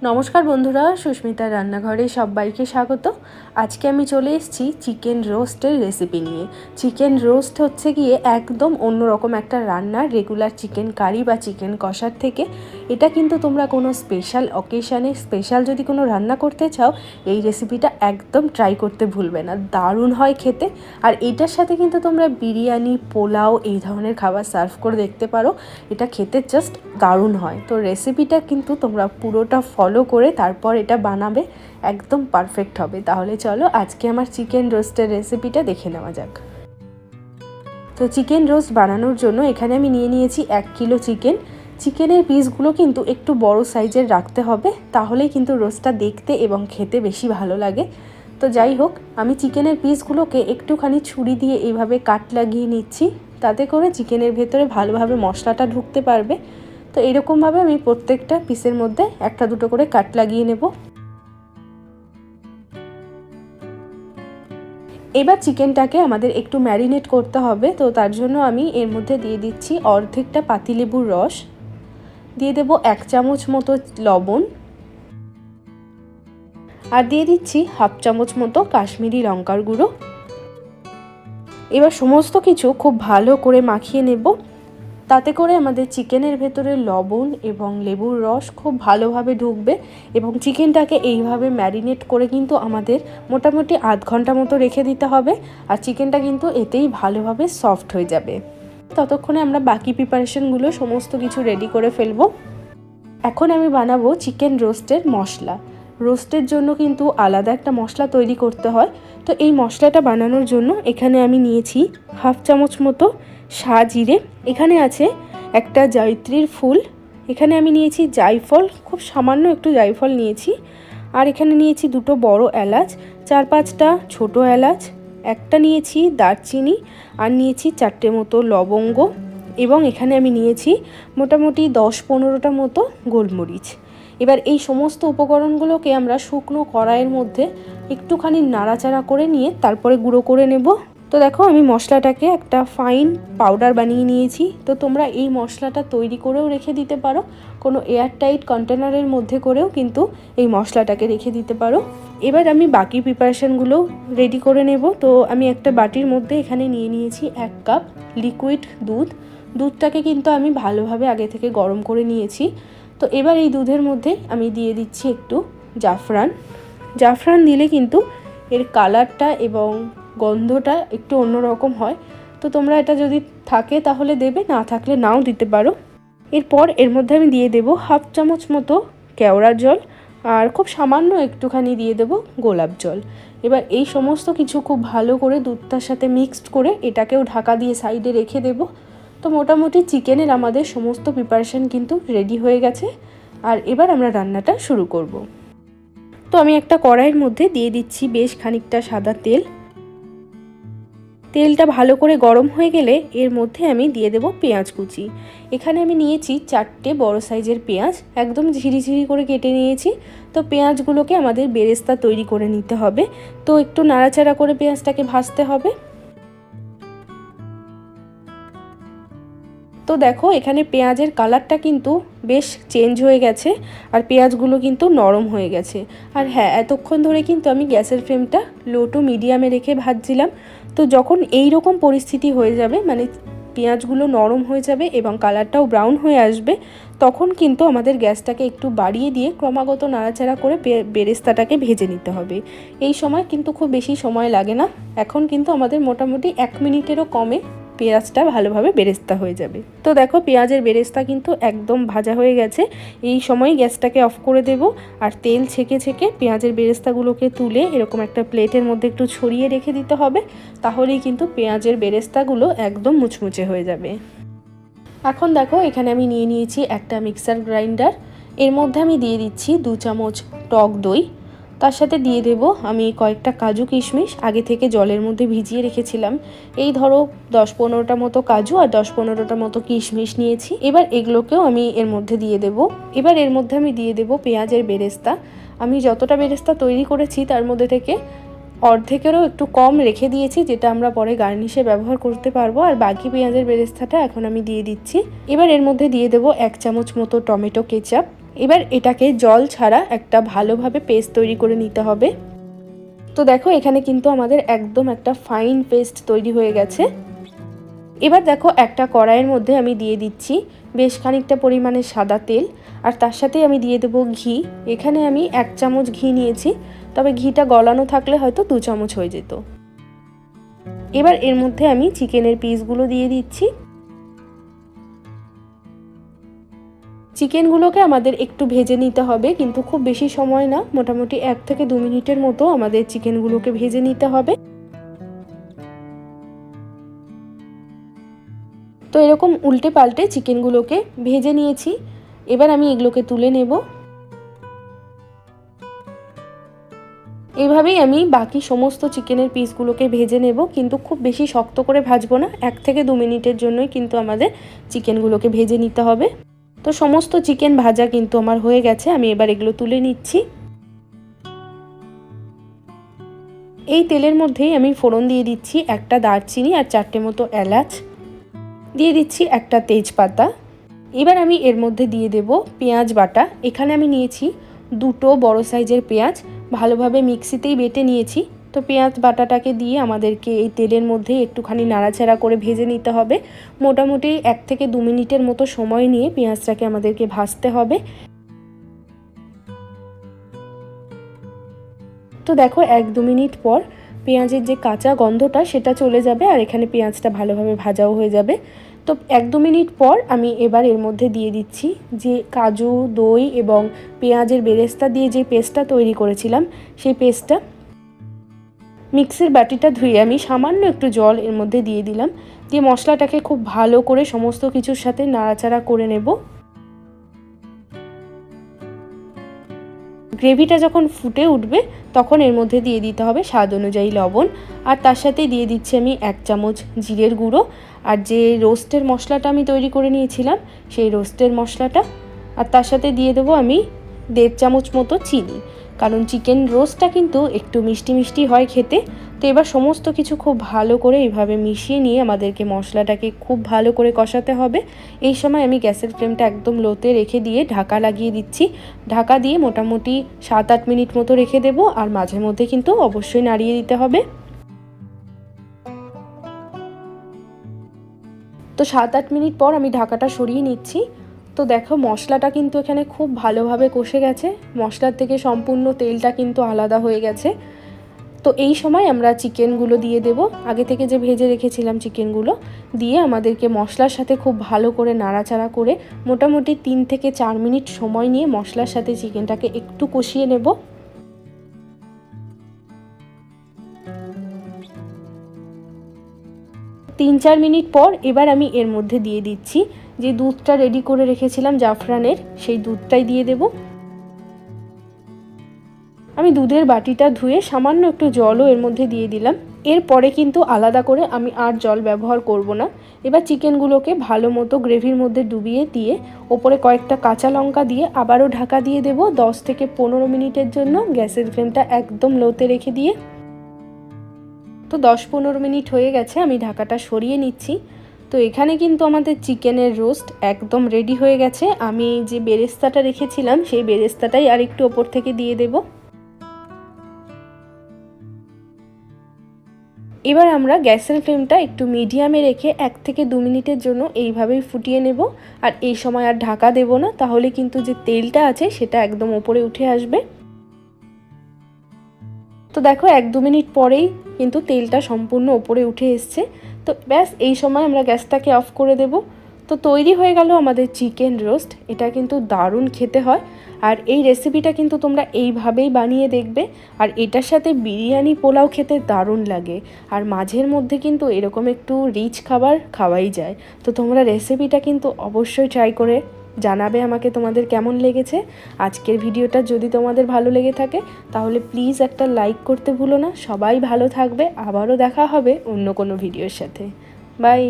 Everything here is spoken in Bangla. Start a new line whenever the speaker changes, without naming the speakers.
নমস্কার বন্ধুরা, সুস্মিতার রান্নাঘরে সবাইকে স্বাগত। আজকে আমি চলে এসেছি চিকেন রোস্টের রেসিপি নিয়ে। চিকেন রোস্ট হচ্ছে গিয়ে একদম অন্যরকম একটা রান্না, রেগুলার চিকেন কারি বা চিকেন কষার থেকে। এটা কিন্তু তোমরা কোনো স্পেশাল অকেশানে স্পেশাল যদি কোনো রান্না করতে চাও, এই রেসিপিটা একদম ট্রাই করতে ভুলবে না। দারুণ হয় খেতে। আর এটার সাথে কিন্তু তোমরা বিরিয়ানি, পোলাও এই ধরনের খাবার সার্ভ করে দেখতে পারো। এটা খেতে জাস্ট দারুণ হয়। তো রেসিপিটা কিন্তু তোমরা পুরোটা ফলো করে তারপর এটা বানাবে, একদম পারফেক্ট হবে। তাহলে চলো আজকে আমার চিকেন রোস্টের রেসিপিটা দেখে নেওয়া যাক। তো চিকেন রোস্ট বানানোর জন্য এখানে আমি নিয়ে নিয়েছি 1 কিলো চিকেন। চিকেনের পিসগুলো কিন্তু একটু বড় সাইজের রাখতে হবে, তাহলেই কিন্তু রোস্টটা দেখতে এবং খেতে বেশি ভালো লাগে। তো যাই হোক, আমি চিকেনের পিসগুলোকে একটুখানি ছুরি দিয়ে এইভাবে কাট লাগিয়ে নিচ্ছি, তাতে করে চিকেনের ভেতরে ভালোভাবে মশলাটা ঢুকতে পারবে। তো এরকমভাবে আমি প্রত্যেকটা পিসের মধ্যে একটা দুটো করে কাট লাগিয়ে নেব। এবার চিকেনটাকে আমাদের একটু ম্যারিনেট করতে হবে। তো তার জন্য আমি এর মধ্যে দিয়ে দিচ্ছি অর্ধেকটা পাতিলেবুর রস, দিয়ে দেব 1 চামচ মতো লবণ, আর দিয়ে দিচ্ছি 1/2 চামচ মতো কাশ্মীরি লঙ্কার গুঁড়ো। এবার সমস্ত কিছু খুব ভালো করে মাখিয়ে নেব, তাতে করে আমাদের চিকেনের ভেতরে লবণ এবং লেবুর রস খুব ভালোভাবে ঢুকবে। এবং চিকেনটাকে এইভাবে ম্যারিনেট করে কিন্তু আমাদের মোটামুটি আধ ঘন্টা মতো রেখে দিতে হবে। আর চিকেনটা কিন্তু এতেই ভালোভাবে সফট হয়ে যাবে। ততক্ষণে আমরা বাকি প্রিপারেশনগুলো সমস্ত কিছু রেডি করে ফেলবো। এখন আমি বানাবো চিকেন রোস্টের মশলা। রোস্টের জন্য কিন্তু আলাদা একটা মশলা তৈরি করতে হয়। তো এই মশলাটা বানানোর জন্য এখানে আমি নিয়েছি 1/2 চামচ মতো সাজিরে, এখানে আছে একটা জয়িত্রীর ফুল, এখানে আমি নিয়েছি জায়ফল, খুব সামান্য একটু জায়ফল নিয়েছি, আর এখানে নিয়েছি 2টো বড় এলাচ, 4-5টা ছোটো এলাচ, একটা নিয়েছি দারচিনি, আর নিয়েছি 4টে মতো লবঙ্গ, এবং এখানে আমি নিয়েছি মোটামুটি 10-15টা মতো গোলমরিচ। এবার এই সমস্ত উপকরণগুলোকে আমরা শুকনো কড়াইয়ের মধ্যে একটুখানি নাড়াচাড়া করে নিয়ে তারপরে গুঁড়ো করে নেব। তো দেখো, আমি মশলাটাকে একটা ফাইন পাউডার বানিয়ে নিয়েছি। তো তোমরা এই মশলাটা তৈরি করেও রেখে দিতে পারো, কোনো এয়ারটাইট কন্টেনারের মধ্যে করেও কিন্তু এই মশলাটাকে রেখে দিতে পারো। এবার আমি বাকি প্রিপারেশনগুলো রেডি করে নেব। তো আমি একটা বাটির মধ্যে এখানে নিয়ে নিয়েছি 1 কাপ লিকুইড দুধ। দুধটাকে কিন্তু আমি ভালোভাবে আগে থেকে গরম করে নিয়েছি। তো এবার এই দুধের মধ্যে আমি দিয়ে দিচ্ছি একটু জাফরান। জাফরান দিলে কিন্তু এর কালারটা এবং গন্ধটা একটু অন্যরকম হয়। তো তোমরা এটা যদি থাকে তাহলে দেবে, না থাকলে নাও দিতে পারো। এরপর এর মধ্যে আমি দিয়ে দেব 1/2 চামচ মতো কেওড়া জল, আর খুব সামান্য একটুখানি দিয়ে দেব গোলাপ জল। এবার এই সমস্ত কিছু খুব ভালো করে দুধটার সাথে মিক্সড করে এটাকেও ঢাকা দিয়ে সাইডে রেখে দেব। তো মোটামুটি চিকেনের আমাদের সমস্ত প্রিপারেশন কিন্তু রেডি হয়ে গেছে। আর এবার আমরা রান্নাটা শুরু করব। তো আমি একটা কড়াইয়ের মধ্যে দিয়ে দিচ্ছি বেশ খানিকটা সাদা তেল। তেলটা ভালো করে গরম হয়ে গেলে এর মধ্যে আমি দিয়ে দেব পেঁয়াজ কুচি। এখানে আমি নিয়েছি 4টে বড় সাইজের পেঁয়াজ, একদম ঝিরিঝিরি করে কেটে নিয়েছি। তো পেঁয়াজগুলোকে আমাদের বেরেস্তা তৈরি করে নিতে হবে। তো একটু নাড়াচাড়া করে পেঁয়াজটাকে ভাজতে হবে। তো দেখো, এখানে পেঁয়াজের কালারটা কিন্তু বেশ চেঞ্জ হয়ে গেছে, আর পেঁয়াজগুলো কিন্তু নরম হয়ে গেছে। আর হ্যাঁ, এতক্ষণ ধরে কিন্তু আমি গ্যাসের ফ্লেমটা লো টু মিডিয়ামে রেখে ভাজছিলাম। তো যখন এই রকম পরিস্থিতি হয়ে যাবে, মানে পেঁয়াজগুলো নরম হয়ে যাবে এবং কালারটাও ব্রাউন হয়ে আসবে, তখন কিন্তু আমাদের গ্যাসটাকে একটু বাড়িয়ে দিয়ে ক্রমাগত নাড়াচাড়া করে বেরেস্তাটাকে ভেজে নিতে হবে। এই সময় কিন্তু খুব বেশি সময় লাগে না। এখন কিন্তু আমাদের মোটামুটি 1 মিনিটেরও কমে পেঁয়াজটা ভালোভাবে বেরেস্তা হয়ে যাবে। তো দেখো, পেঁয়াজের বেরেস্তা কিন্তু একদম ভাজা হয়ে গেছে। এই সময় গ্যাসটাকে অফ করে দেব, আর তেল ছেঁকে ছেঁকে পেঁয়াজের বেরেস্তাগুলোকে তুলে এরকম একটা প্লেটের মধ্যে একটু ছড়িয়ে রেখে দিতে হবে। তাহলেই কিন্তু পেঁয়াজের বেরেস্তাগুলো একদম মুচমুচে হয়ে যাবে। এখন দেখো, এখানে আমি নিয়ে নিয়েছি একটা মিক্সার গ্রাইন্ডার। এর মধ্যে আমি দিয়ে দিচ্ছি 2 চামচ টক দই, তার সাথে দিয়ে দেব আমি কয়েকটা কাজু কিশমিশ আগে থেকে জলের মধ্যে ভিজিয়ে রেখেছিলাম। এই ধরো 10-15টা মতো কাজু আর 10-15টা মতো কিশমিশ নিয়েছি। এবার এগুলোকেও আমি এর মধ্যে দিয়ে দেব। এবার এর মধ্যে আমি দিয়ে দেব পেঁয়াজের বেরেস্তা। আমি যতটা বেরেস্তা তৈরি করেছি তার মধ্যে থেকে অর্ধেকেরও একটু কম রেখে দিয়েছি, যেটা আমরা পরে গার্নিশে ব্যবহার করতে পারবো। আর বাকি পেঁয়াজের বেরেস্তাটা এখন আমি দিয়ে দিচ্ছি। এবার এর মধ্যে দিয়ে দেব 1 চামচ মতো টমেটো কেচাপ, এবার এটাকে জল ছাড়া একটা ভালোভাবে পেস্ট তৈরি করে নিতে হবে। তো দেখো এখানে কিন্তু আমাদের একদম একটা ফাইন পেস্ট তৈরি হয়ে গেছে। এবার দেখো একটা কড়াইয়ের মধ্যে আমি দিয়ে দিচ্ছি বেশ খানিকটা পরিমাণে সাদা তেল, আর তার সাথে আমি দিয়ে দেবো ঘি। এখানে আমি 1 চামচ ঘি নিয়েছি, তবে ঘিটা গলানো থাকলে হয়তো 2 চামচ হয়ে যেত। এবার এর মধ্যে আমি চিকেনের পিসগুলো দিয়ে দিচ্ছি। চিকেনগুলোকে আমাদের একটু ভেজে নিতে হবে, কিন্তু খুব বেশি সময় না, মোটামুটি 1 থেকে 2 মিনিটের মতো আমাদের চিকেনগুলোকে ভেজে নিতে হবে। তো এরকম উল্টে পাল্টে চিকেনগুলোকে ভেজে নিয়েছি। এবার আমি এগুলোকে তুলে নেব। এইভাবেই আমি বাকি সমস্ত চিকেনের পিসগুলোকে ভেজে নেব, কিন্তু খুব বেশি শক্ত করে ভাজবো না, 1 থেকে 2 মিনিটের জন্যই কিন্তু আমাদের চিকেনগুলোকে ভেজে নিতে হবে। তো সমস্ত চিকেন ভাজা কিন্তু আমার হয়ে গেছে, আমি এবার এগুলো তুলে নিচ্ছি। এই তেলের মধ্যেই আমি ফোড়ন দিয়ে দিচ্ছি একটা দারচিনি আর 4টে মতো এলাচ, দিয়ে দিচ্ছি একটা তেজপাতা। এবার আমি এর মধ্যে দিয়ে দেব পেঁয়াজ বাটা। এখানে আমি নিয়েছি 2টো বড় সাইজের পেঁয়াজ, ভালোভাবে মিক্সিতেই বেটে নিয়েছি। তো পেঁয়াজ বাটাটাকে দিয়ে আমাদেরকে এই তেলের মধ্যে একটুখানি নাড়াচাড়া করে ভেজে নিতে হবে। মোটামুটি 1 থেকে 2 মিনিটের মতো সময় নিয়ে পেঁয়াজটাকে আমাদেরকে ভাজতে হবে। তো দেখো 1-2 মিনিট পর পেঁয়াজের যে কাঁচা গন্ধটা সেটা চলে যাবে, আর এখানে পেঁয়াজটা ভালোভাবে ভাজাও হয়ে যাবে। তো 1-2 মিনিট পর আমি এবার এর মধ্যে দিয়ে দিচ্ছি যে কাজু, দই এবং পেঁয়াজের বেরেস্তা দিয়ে যে পেস্টটা তৈরি করেছিলাম, সেই পেস্টটা। মিক্সির বাটিটা ধুয়ে আমি সামান্য একটু জল এর মধ্যে দিয়ে দিলাম, দিয়ে মশলাটাকে খুব ভালো করে সমস্ত কিছুর সাথে নাড়াচাড়া করে নেব। গ্রেভিটা যখন ফুটে উঠবে তখন এর মধ্যে দিয়ে দিতে হবে স্বাদ অনুযায়ী লবণ, আর তার সাথে দিয়ে দিচ্ছি আমি 1 চামচ জিরের গুঁড়ো, আর যে রোস্টের মশলাটা আমি তৈরি করে নিয়েছিলাম সেই রোস্টের মশলাটা, আর তার সাথে দিয়ে দেবো আমি 1.5 চামচ মতো চিনি, কারণ চিকেন রোস্টটা কিন্তু একটু মিষ্টি মিষ্টি হয় খেতে। তো এবার সমস্ত কিছু খুব ভালো করে এইভাবে মিশিয়ে নিয়ে আমাদেরকে মশলাটাকে খুব ভালো করে কষাতে হবে। এই সময় আমি গ্যাসের ফ্লেমটা একদম লোতে রেখে দিয়ে ঢাকা লাগিয়ে দিচ্ছি। ঢাকা দিয়ে মোটামুটি 7-8 মিনিট মতো রেখে দেবো, আর মাঝে মধ্যে কিন্তু অবশ্যই নাড়িয়ে দিতে হবে। তো 7-8 মিনিট পর আমি ঢাকাটা সরিয়ে নিচ্ছি। তো দেখো মশলাটা কিন্তু এখানে খুব ভালোভাবে কষে গেছে, মশলার থেকে সম্পূর্ণ তেলটা কিন্তু আলাদা হয়ে গেছে। তো এই সময় আমরা চিকেনগুলো দিয়ে দেব, আগে থেকে যে ভেজে রেখেছিলাম চিকেনগুলো দিয়ে আমাদেরকে মশলার সাথে খুব ভালো করে নাড়াচাড়া করে মোটামুটি 3 থেকে 4 মিনিট সময় নিয়ে মশলার সাথে চিকেনটাকে একটু কষিয়ে নেব। তিন 4 মিনিট পর এবার আমি এর মধ্যে দিয়ে দিচ্ছি যে দুধটা রেডি করে রেখেছিলাম জাফরানের, সেই দুধটাই দিয়ে দেব। আমি দুধের বাটিটা ধুয়ে সামান্য একটু জলও এর মধ্যে দিয়ে দিলাম। এরপরে কিন্তু আলাদা করে আমি আর জল ব্যবহার করব না। এবার চিকেনগুলোকে ভালো মতো গ্রেভির মধ্যে ডুবিয়ে দিয়ে ওপরে কয়েকটা কাঁচা লঙ্কা দিয়ে আবারও ঢাকা দিয়ে দেব 10 থেকে 15 মিনিটের জন্য, গ্যাসের ফ্লেমটা একদম লোতে রেখে দিয়ে। তো 10-15 মিনিট হয়ে গেছে, আমি ঢাকাটা সরিয়ে নিচ্ছি। তো এখানে কিন্তু আমাদের চিকেনের রোস্ট একদম রেডি হয়ে গেছে। আমি যে বেরেস্তাটা রেখেছিলাম সেই বেরেস্তাটাই আর একটু ওপর থেকে দিয়ে দেব। এবার আমরা গ্যাসের ফ্লেমটা একটু মিডিয়ামে রেখে 1 থেকে 2 মিনিটের জন্য এইভাবেই ফুটিয়ে নেব। আর এই সময় আর ঢাকা দেব না, তাহলে কিন্তু যে তেলটা আছে সেটা একদম ওপরে উঠে আসবে। তো দেখো 1-2 মিনিট পরেই কিন্তু তেলটা সম্পূর্ণ ওপরে উঠে এসছে। তো ব্যাস এই সময় আমরা গ্যাসটাকে অফ করে দেব। তো তৈরি হয়ে গেল আমাদের চিকেন রোস্ট। এটা কিন্তু দারুণ খেতে হয়, আর এই রেসিপিটা কিন্তু তোমরা এইভাবেই বানিয়ে দেখবে। আর এটার সাথে বিরিয়ানি পোলাও খেতে দারুণ লাগে, আর মাঝের মধ্যে কিন্তু এরকম একটু রিচ খাবার খাওয়াই যায়। তো তোমরা রেসিপিটা কিন্তু অবশ্যই ট্রাই করে জানাবে আমাকে তোমাদের কেমন লেগেছে। আজকের ভিডিওটা যদি তোমাদের ভালো লেগে থাকে তাহলে প্লিজ একটা লাইক করতে ভুলো না। সবাই ভালো থাকবে, আবারও দেখা হবে অন্য কোনো ভিডিওর সাথে। বাই।